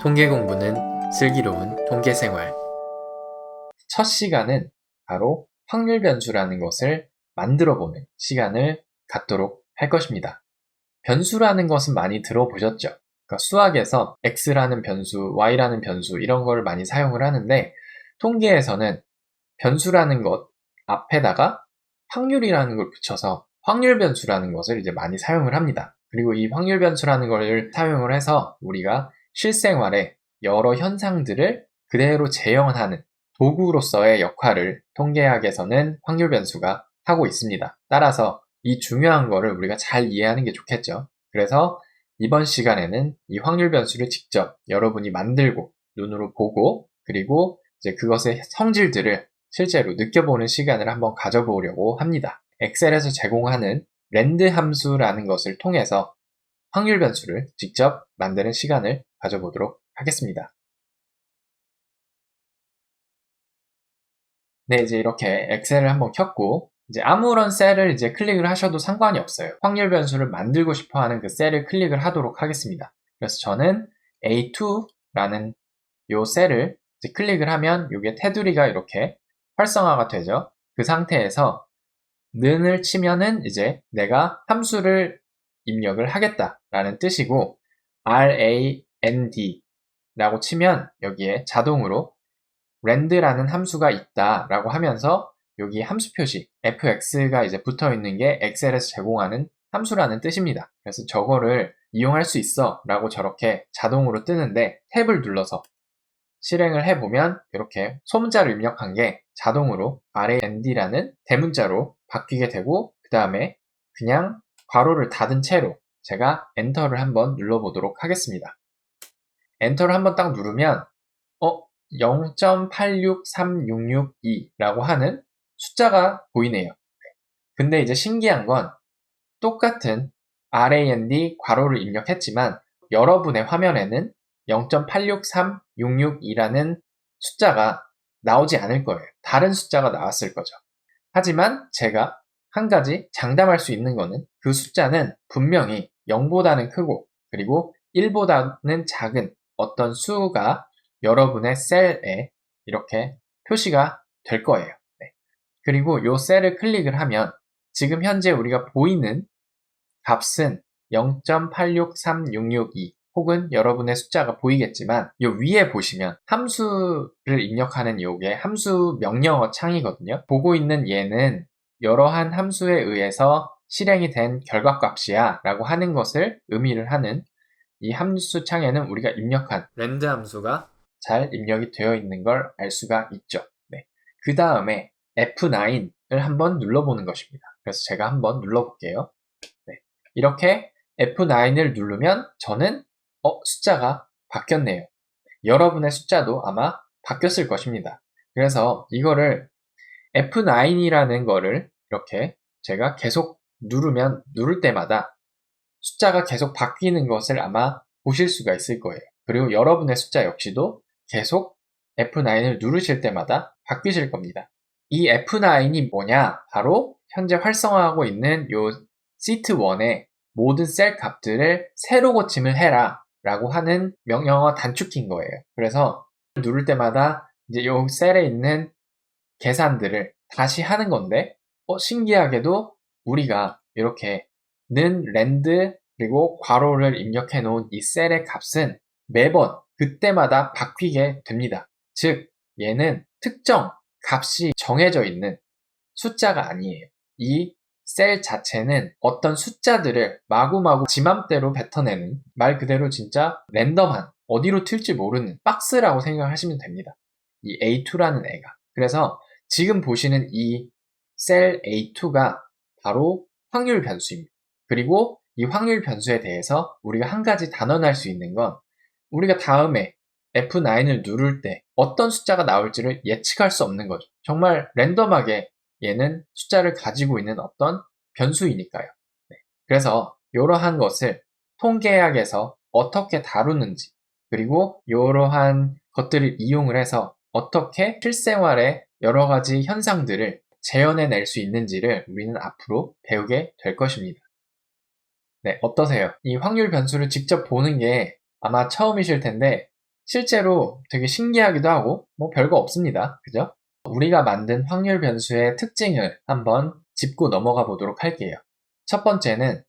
통계 공부는 슬기로운 통계생활. 첫 시간은 바로 확률 변수라는 것을 만들어보는 시간을 갖도록 할 것입니다. 변수라는 것은 많이 들어보셨죠? 그러니까 수학에서 x라는 변수, y라는 변수 이런 걸 많이 사용을 하는데 통계에서는 변수라는 것 앞에다가 확률이라는 걸 붙여서 확률 변수라는 것을 이제 많이 사용을 합니다. 그리고 이 확률 변수라는 걸 사용을 해서 우리가 실생활에 여러 현상들을 그대로 재현하는 도구로서의 역할을 통계학에서는 확률 변수가 하고 있습니다. 따라서 이 중요한 거를 우리가 잘 이해하는 게 좋겠죠. 그래서 이번 시간에는 이 확률 변수를 직접 여러분이 만들고 눈으로 보고 그리고 이제 그것의 성질들을 실제로 느껴보는 시간을 한번 가져보려고 합니다. 엑셀에서 제공하는 랜드 함수라는 것을 통해서 확률 변수를 직접 만드는 시간을 가져보도록 하겠습니다. 네, 이제 이렇게 엑셀을 한번 켰고 이제 아무런 셀을 이제 클릭을 하셔도 상관이 없어요. 확률 변수를 만들고 싶어 하는 그 셀을 클릭을 하도록 하겠습니다. 그래서 저는 A2라는 요 셀을 이제 클릭을 하면 이게 테두리가 이렇게 활성화가 되죠. 그 상태에서 는을 치면은 이제 내가 함수를 입력을 하겠다라는 뜻이고 RAND 라고 치면 여기에 자동으로 rand라는 함수가 있다라고 하면서 여기 함수 표시 fx가 이제 붙어 있는 게 엑셀에서 제공하는 함수라는 뜻입니다. 그래서 저거를 이용할 수 있어 라고 저렇게 자동으로 뜨는데 탭을 눌러서 실행을 해보면 이렇게 소문자를 입력한 게 자동으로 RAND라는 대문자로 바뀌게 되고 그 다음에 그냥 괄호를 닫은 채로 제가 엔터를 한번 눌러보도록 하겠습니다. 엔터를 한번 딱 누르면 0.863662라고 하는 숫자가 보이네요. 근데 이제 신기한 건 똑같은 RAND 괄호를 입력했지만 여러분의 화면에는 0.863662라는 숫자가 나오지 않을 거예요. 다른 숫자가 나왔을 거죠. 하지만 제가 한 가지 장담할 수 있는 거는 그 숫자는 분명히 0보다는 크고 그리고 1보다는 작은 어떤 수가 여러분의 셀에 이렇게 표시가 될 거예요. 네. 그리고 이 셀을 클릭을 하면 지금 현재 우리가 보이는 값은 0.863662 혹은 여러분의 숫자가 보이겠지만 이 위에 보시면 함수를 입력하는 요게 함수 명령어 창이거든요. 보고 있는 얘는 여러한 함수에 의해서 실행이 된 결과값이야 라고 하는 것을 의미를 하는 이 함수 창에는 우리가 입력한 랜드 함수가 잘 입력이 되어 있는 걸 알 수가 있죠. 네. 그 다음에 F9을 한번 눌러보는 것입니다. 그래서 제가 한번 눌러볼게요. 네. 이렇게 F9을 누르면 저는 숫자가 바뀌었네요. 여러분의 숫자도 아마 바뀌었을 것입니다. 그래서 이거를 F9이라는 거를 이렇게 제가 계속 누를 때마다 숫자가 계속 바뀌는 것을 아마 보실 수가 있을 거예요. 그리고 여러분의 숫자 역시도 계속 F9을 누르실 때마다 바뀌실 겁니다. 이 F9이 뭐냐? 바로 현재 활성화하고 있는 요 시트1의 모든 셀 값들을 새로 고침을 해라 라고 하는 명령어 단축키인 거예요. 그래서 누를 때마다 이제 요 셀에 있는 계산들을 다시 하는 건데 신기하게도 우리가 이렇게 는 랜드 그리고 괄호를 입력해 놓은 이 셀의 값은 매번 그때마다 바뀌게 됩니다. 즉 얘는 특정 값이 정해져 있는 숫자가 아니에요. 이 셀 자체는 어떤 숫자들을 마구마구 지맘대로 뱉어내는 말 그대로 진짜 랜덤한 어디로 튈지 모르는 박스라고 생각하시면 됩니다. 이 A2라는 애가. 그래서 지금 보시는 이 셀 A2가 바로 확률 변수입니다. 그리고 이 확률 변수에 대해서 우리가 한 가지 단언할 수 있는 건 우리가 다음에 F9을 누를 때 어떤 숫자가 나올지를 예측할 수 없는 거죠. 정말 랜덤하게 얘는 숫자를 가지고 있는 어떤 변수이니까요. 네. 그래서 이러한 것을 통계학에서 어떻게 다루는지 그리고 이러한 것들을 이용을 해서 어떻게 실생활의 여러 가지 현상들을 재현해낼 수 있는지를 우리는 앞으로 배우게 될 것입니다. 네, 어떠세요? 이 확률 변수를 직접 보는 게 아마 처음이실 텐데 실제로 되게 신기하기도 하고 뭐 별거 없습니다. 그죠? 우리가 만든 확률 변수의 특징을 한번 짚고 넘어가 보도록 할게요. 첫 번째는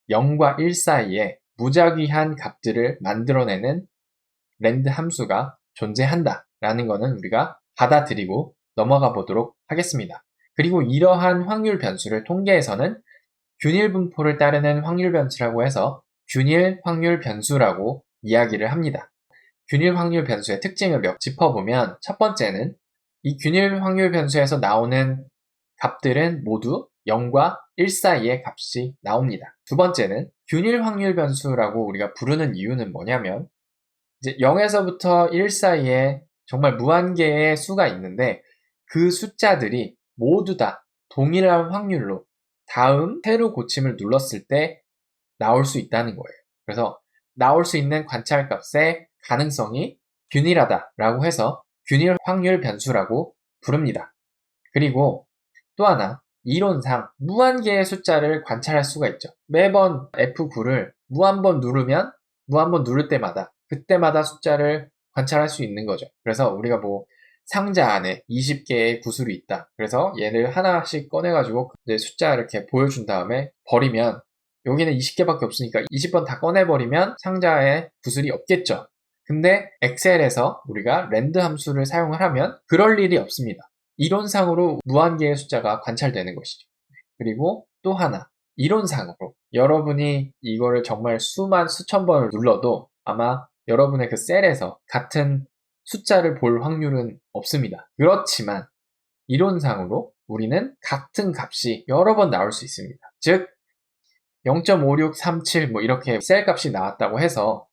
0과 1 사이에 무작위한 값들을 만들어내는 랜드 함수가 존재한다 라는 거는 우리가 받아들이고 넘어가 보도록 하겠습니다. 그리고 이러한 확률 변수를 통계에서는 균일 분포를 따르는 확률 변수라고 해서 균일 확률 변수라고 이야기를 합니다. 균일 확률 변수의 특징을 몇 짚어보면 첫 번째는 이 균일 확률 변수에서 나오는 값들은 모두 0과 1 사이의 값이 나옵니다. 두 번째는 균일 확률 변수라고 우리가 부르는 이유는 뭐냐면 이제 0에서부터 1 사이에 정말 무한개의 수가 있는데 그 숫자들이 모두 다 동일한 확률로 다음 세로 고침을 눌렀을 때 나올 수 있다는 거예요. 그래서 나올 수 있는 관찰값의 가능성이 균일하다라고 해서 균일 확률 변수라고 부릅니다. 그리고 또 하나, 이론상 무한개의 숫자를 관찰할 수가 있죠. 매번 F9를 무한번 누를 때마다 그때마다 숫자를 관찰할 수 있는 거죠. 그래서 우리가 뭐 상자 안에 20개의 구슬이 있다. 그래서 얘를 하나씩 꺼내가지고 이제 숫자 이렇게 보여준 다음에 버리면 여기는 20개밖에 없으니까 20번 다 꺼내버리면 상자에 구슬이 없겠죠. 근데 엑셀에서 우리가 랜드 함수를 사용을 하면 그럴 일이 없습니다. 이론상으로 무한개의 숫자가 관찰되는 것이죠. 그리고 또 하나, 이론상으로 여러분이 이거를 정말 수천 번을 눌러도 아마 여러분의 그 셀에서 같은 숫자를 볼 확률은 없습니다. 그렇지만 이론상으로 우리는 같은 값이 여러 번 나올 수 있습니다. 즉 0.5637 뭐 이렇게 셀 값이 나왔다고 해서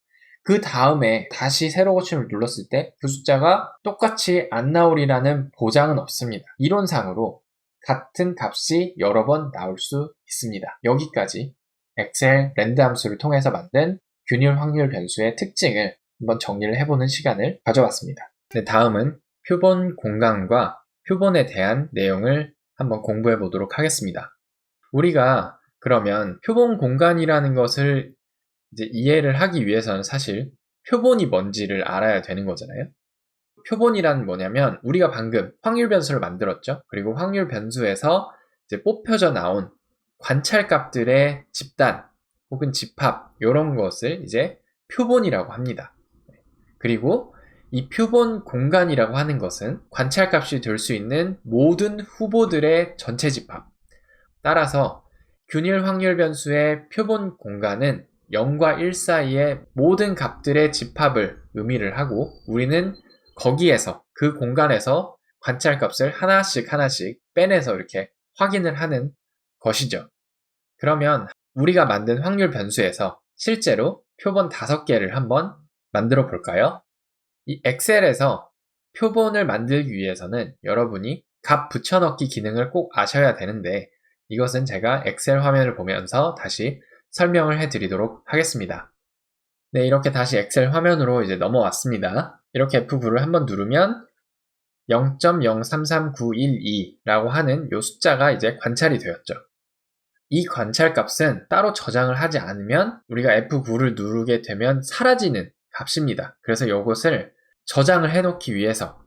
그 다음에 다시 세로 고침을 눌렀을 때 그 숫자가 똑같이 안 나오리라는 보장은 없습니다. 이론상으로 같은 값이 여러 번 나올 수 있습니다. 여기까지 엑셀 랜드 함수를 통해서 만든 균일 확률 변수의 특징을 한번 정리를 해보는 시간을 가져왔습니다. 네, 다음은 표본 공간과 표본에 대한 내용을 한번 공부해 보도록 하겠습니다. 우리가 그러면 표본 공간이라는 것을 이제 이해를 하기 위해서는 사실 표본이 뭔지를 알아야 되는 거잖아요. 표본이란 뭐냐면 우리가 방금 확률 변수를 만들었죠. 그리고 확률 변수에서 이제 뽑혀져 나온 관찰값들의 집단 혹은 집합 이런 것을 이제 표본이라고 합니다. 그리고 이 표본 공간이라고 하는 것은 관찰값이 될 수 있는 모든 후보들의 전체 집합. 따라서 균일 확률 변수의 표본 공간은 0과 1 사이의 모든 값들의 집합을 의미를 하고 우리는 거기에서 그 공간에서 관찰값을 하나씩 빼내서 이렇게 확인을 하는 것이죠. 그러면 우리가 만든 확률 변수에서 실제로 표본 5개를 한번 만들어 볼까요? 이 엑셀에서 표본을 만들기 위해서는 여러분이 값 붙여넣기 기능을 꼭 아셔야 되는데 이것은 제가 엑셀 화면을 보면서 다시 설명을 해드리도록 하겠습니다. 네, 이렇게 다시 엑셀 화면으로 이제 넘어왔습니다. 이렇게 F9를 한번 누르면 0.033912라고 하는 이 숫자가 이제 관찰이 되었죠. 이 관찰값은 따로 저장을 하지 않으면 우리가 F9를 누르게 되면 사라지는 값입니다. 그래서 이것을 저장을 해놓기 위해서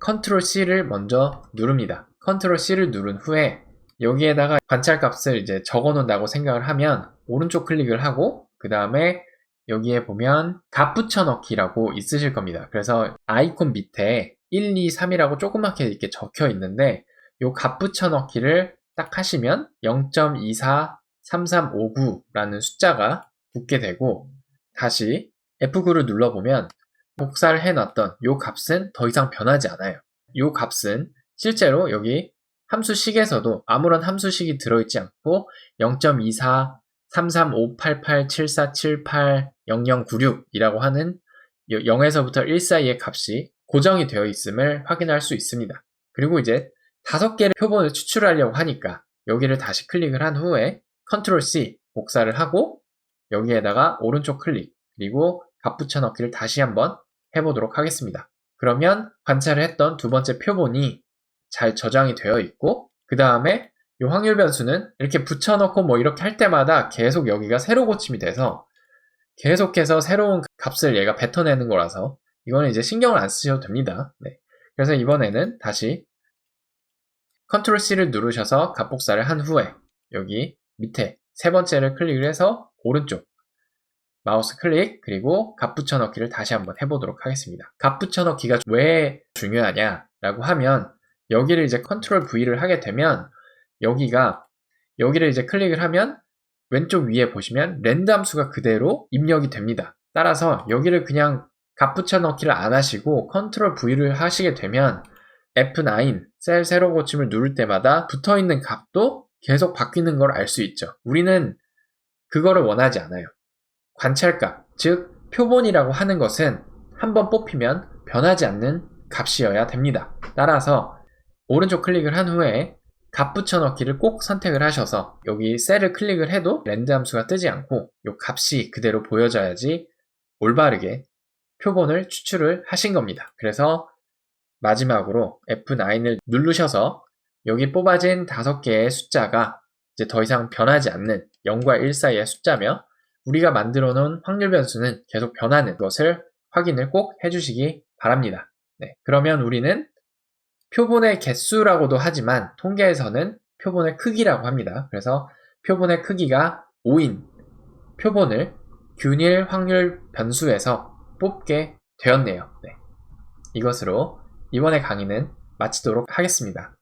Ctrl C를 먼저 누릅니다. Ctrl C를 누른 후에 여기에다가 관찰값을 이제 적어 놓는다고 생각을 하면 오른쪽 클릭을 하고 그 다음에 여기에 보면 값 붙여넣기라고 있으실 겁니다. 그래서 아이콘 밑에 1, 2, 3이라고 조그맣게 이렇게 적혀 있는데 이 값 붙여넣기를 딱 하시면 0.243359라는 숫자가 붙게 되고 다시 F9를 눌러보면 복사를 해놨던 이 값은 더 이상 변하지 않아요. 이 값은 실제로 여기 함수식에서도 아무런 함수식이 들어있지 않고 0.2433588747800096이라고 하는 0에서부터 1 사이의 값이 고정이 되어 있음을 확인할 수 있습니다. 그리고 이제 5개의 표본을 추출하려고 하니까 여기를 다시 클릭을 한 후에 Ctrl C 복사를 하고 여기에다가 오른쪽 클릭 그리고 값 붙여넣기를 다시 한번 해보도록 하겠습니다. 그러면 관찰을 했던 두 번째 표본이 잘 저장이 되어 있고 그 다음에 이 확률 변수는 이렇게 붙여넣고 뭐 이렇게 할 때마다 계속 여기가 세로 고침이 돼서 계속해서 새로운 값을 얘가 뱉어내는 거라서 이거는 이제 신경을 안 쓰셔도 됩니다. 네. 그래서 이번에는 다시 컨트롤 C를 누르셔서 값복사를 한 후에 여기 밑에 세 번째를 클릭을 해서 오른쪽 마우스 클릭 그리고 값 붙여넣기를 다시 한번 해보도록 하겠습니다. 값 붙여넣기가 왜 중요하냐라고 하면 여기를 이제 컨트롤 V를 하게 되면 여기를 이제 클릭을 하면 왼쪽 위에 보시면 랜드 함수가 그대로 입력이 됩니다. 따라서 여기를 그냥 값 붙여넣기를 안 하시고 컨트롤 V를 하시게 되면 F9 셀 세로 고침을 누를 때마다 붙어있는 값도 계속 바뀌는 걸 알 수 있죠. 우리는 그거를 원하지 않아요. 관찰값, 즉 표본이라고 하는 것은 한번 뽑히면 변하지 않는 값이어야 됩니다. 따라서 오른쪽 클릭을 한 후에 값 붙여넣기를 꼭 선택을 하셔서 여기 셀을 클릭을 해도 랜드 함수가 뜨지 않고 이 값이 그대로 보여져야지 올바르게 표본을 추출을 하신 겁니다. 그래서 마지막으로 F9을 누르셔서 여기 뽑아진 5개의 숫자가 이제 더 이상 변하지 않는 0과 1 사이의 숫자며 우리가 만들어 놓은 확률 변수는 계속 변하는 것을 확인을 꼭 해주시기 바랍니다. 네, 그러면 우리는 표본의 개수라고도 하지만 통계에서는 표본의 크기라고 합니다. 그래서 표본의 크기가 5인 표본을 균일 확률 변수에서 뽑게 되었네요. 네, 이것으로 이번의 강의는 마치도록 하겠습니다.